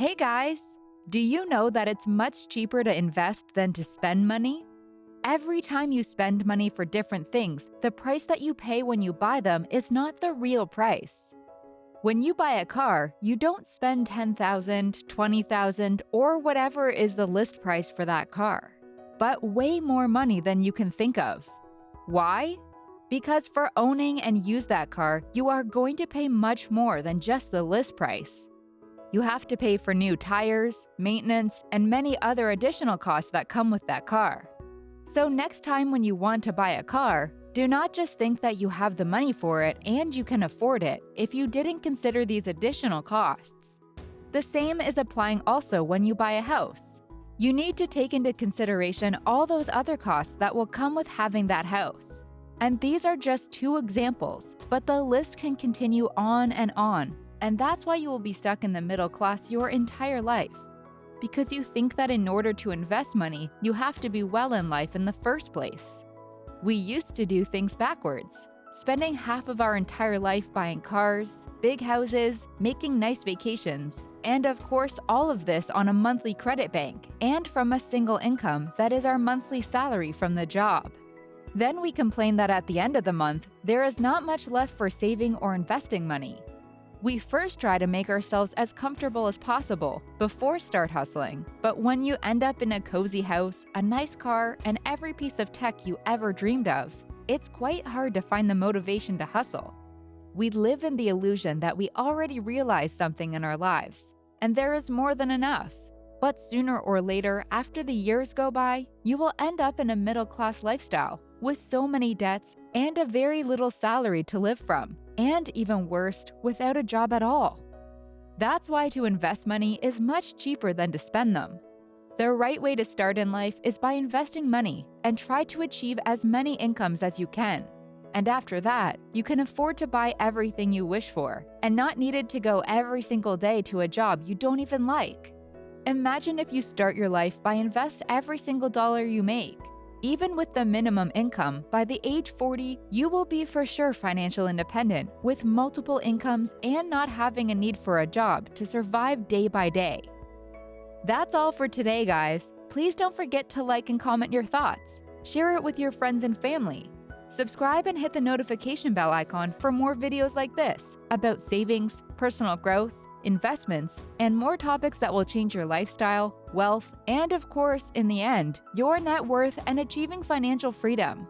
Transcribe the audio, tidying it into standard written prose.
Hey guys! Do you know that it's much cheaper to invest than to spend money? Every time you spend money for different things, the price that you pay when you buy them is not the real price. When you buy a car, you don't spend $10,000, $20,000, or whatever is the list price for that car, but way more money than you can think of. Why? Because for owning and use that car, you are going to pay much more than just the list price. You have to pay for new tires, maintenance, and many other additional costs that come with that car. So next time when you want to buy a car, do not just think that you have the money for it and you can afford it if you didn't consider these additional costs. The same is applying also when you buy a house. You need to take into consideration all those other costs that will come with having that house. And these are just two examples, but the list can continue on, and that's why you will be stuck in the middle class your entire life. Because you think that in order to invest money, you have to be well in life in the first place. We used to do things backwards, spending half of our entire life buying cars, big houses, making nice vacations, and of course all of this on a monthly credit bank and from a single income that is our monthly salary from the job. Then we complain that at the end of the month, there is not much left for saving or investing money. We first try to make ourselves as comfortable as possible before start hustling, but when you end up in a cozy house, a nice car, and every piece of tech you ever dreamed of, it's quite hard to find the motivation to hustle. We live in the illusion that we already realized something in our lives, and there is more than enough. But sooner or later, after the years go by, you will end up in a middle-class lifestyle with so many debts and a very little salary to live from. And even worse, without a job at all. That's why to invest money is much cheaper than to spend them. The right way to start in life is by investing money and try to achieve as many incomes as you can. And after that, you can afford to buy everything you wish for and not needed to go every single day to a job you don't even like. Imagine if you start your life by invest every single dollar you make. Even with the minimum income, by the age 40, you will be for sure financial independent with multiple incomes and not having a need for a job to survive day by day. That's all for today, guys. Please don't forget to like and comment your thoughts. Share it with your friends and family. Subscribe and hit the notification bell icon for more videos like this about savings, personal growth, investments, and more topics that will change your lifestyle, wealth, and of course, in the end, your net worth and achieving financial freedom.